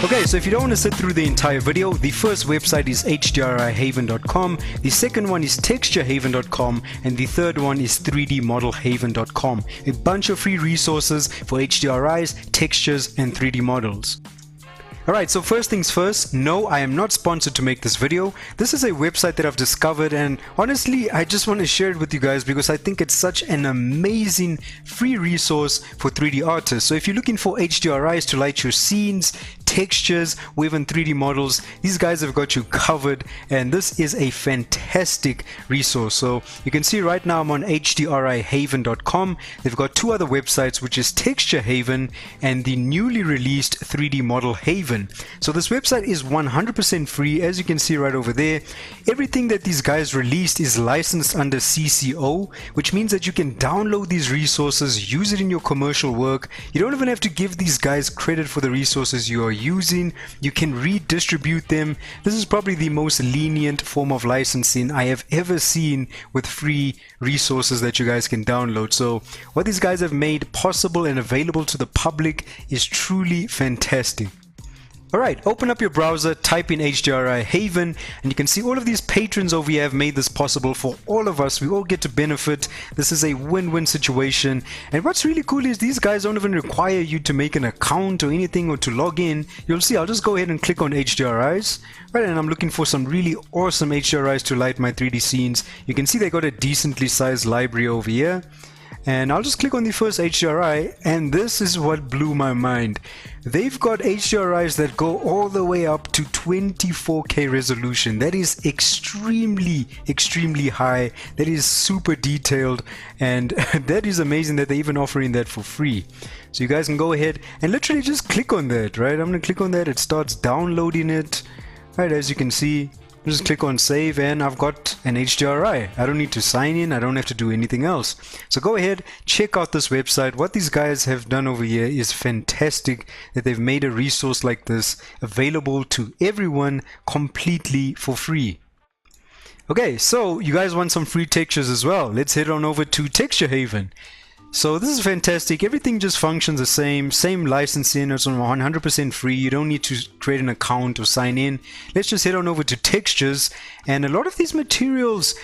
Okay, so if you don't want to sit through the entire video, the first website is HDRIhaven.com, the second one is TextureHaven.com, and the third one is 3dmodelhaven.com. A bunch of free resources for HDRIs, textures, and 3D models. Alright, so first things first, no, I am not sponsored to make this video. This is a website that I've discovered, and honestly, I just want to share it with you guys because I think it's such an amazing free resource for 3D artists. So if you're looking for HDRIs to light your scenes, textures, or even 3D models, these guys have got you covered, and this is a fantastic resource. So you can see right now I'm on HDRIhaven.com. They've got two other websites, which is Texture Haven and the newly released 3D Model Haven. So this website is 100% free, as you can see right over there. Everything that these guys released is licensed under CC0, which means that you can download these resources, use it in your commercial work. You don't even have to give these guys credit for the resources you are using. You can redistribute them. This is probably the most lenient form of licensing I have ever seen with free resources that you guys can download. So what these guys have made possible and available to the public is truly fantastic. Alright, open up your browser, type in HDRI Haven, and you can see all of these patrons over here have made this possible for all of us. We all get to benefit. This is a win-win situation. And what's really cool is these guys don't even require you to make an account or anything or to log in. You'll see, I'll just go ahead and click on HDRIs. Right, and I'm looking for some really awesome HDRIs to light my 3D scenes. You can see they got a decently sized library over here. And I'll just click on the first HDRI, and this is what blew my mind. They've got HDRIs that go all the way up to 24K resolution. That is extremely high. That is super detailed, and that is amazing that they're even offering that for free. So you guys can go ahead and literally just click on that, right? I'm gonna click on that. It starts downloading it, right? As you can see, just click on save, and I've got an HDRI. I don't need to sign in. I don't have to do anything else. So go ahead, check out this website. What these guys have done over here is fantastic, that they've made a resource like this available to everyone completely for free. Okay, so you guys want some free textures as well. Let's head on over to Texture Haven. So this is fantastic. Everything just functions the same licensing. It's 100% free. You don't need to create an account or sign in. Let's just head on over to textures, and a lot of these materials,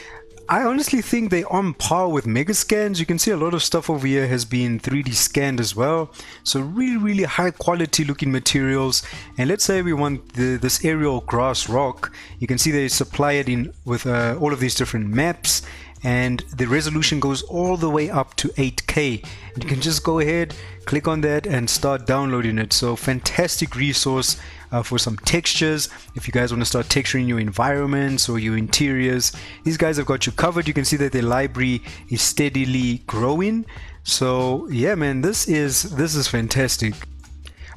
I honestly think they're on par with Megascans. You can see a lot of stuff over here has been 3D scanned as well. So really high quality looking materials. And let's say we want this aerial grass rock. You can see they supply it in with all of these different maps, and the resolution goes all the way up to 8K. And you can just go ahead, click on that, and start downloading it. So fantastic resource for some textures. If you guys want to start texturing your environments or your interiors, these guys have got you covered. You can see that their library is steadily growing. So yeah, man, this is fantastic.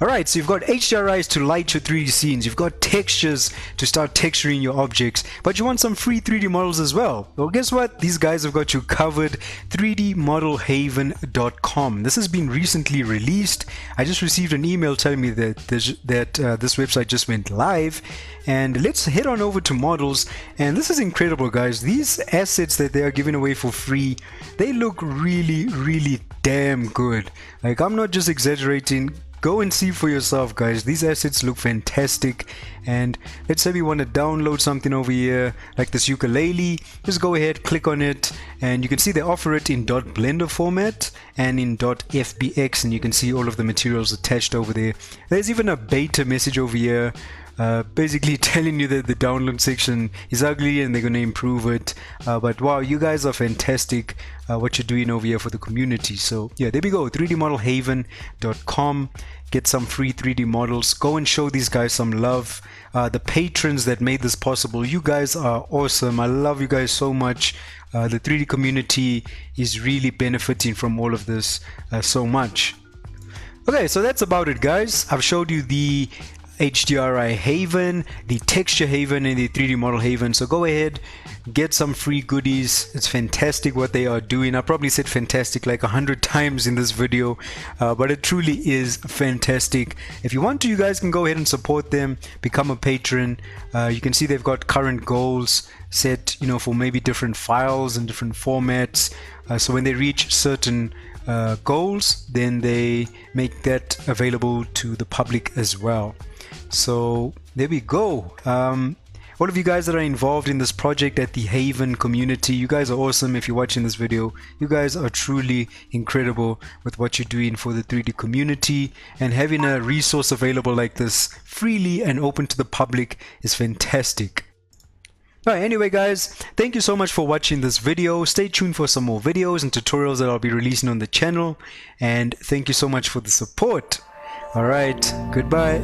Alright, so you've got HDRIs to light your 3D scenes, you've got textures to start texturing your objects, but you want some free 3D models as well. Well, guess what? These guys have got you covered. 3dmodelhaven.com. This has been recently released. I just received an email telling me that this website just went live. And let's head on over to models, and this is incredible, guys. These assets that they are giving away for free, they look really damn good. Like, I'm not just exaggerating. Go and see for yourself, guys. These assets look fantastic. And let's say we want to download something over here like this ukulele. Just go ahead, click on it, and you can see they offer it in .blender format and in .fbx, and you can see all of the materials attached over there. There's even a beta message over here, basically telling you that the download section is ugly and they're going to improve it. But wow, you guys are fantastic, what you're doing over here for the community. So yeah, there we go, 3dmodelhaven.com. Get some free 3D models. Go and show these guys some love. The patrons that made this possible, you guys are awesome. I love you guys so much. The 3D community is really benefiting from all of this so much. Okay, so that's about it, guys. I've showed you the HDRI Haven, the Texture Haven, and the 3D Model Haven. So go ahead, get some free goodies. It's fantastic what they are doing. I probably said fantastic like 100 times in this video, but it truly is fantastic. If you want to, you guys can go ahead and support them, become a patron. You can see they've got current goals set, you know, for maybe different files and different formats. So when they reach certain goals, then they make that available to the public as well. So there we go. All of you guys that are involved in this project at the Haven community, you guys are awesome. If you're watching this video, you guys are truly incredible with what you're doing for the 3D community, and having a resource available like this freely and open to the public is fantastic. Alright, anyway guys, thank you so much for watching this video. Stay tuned for some more videos and tutorials that I'll be releasing on the channel, and thank you so much for the support. Alright, goodbye.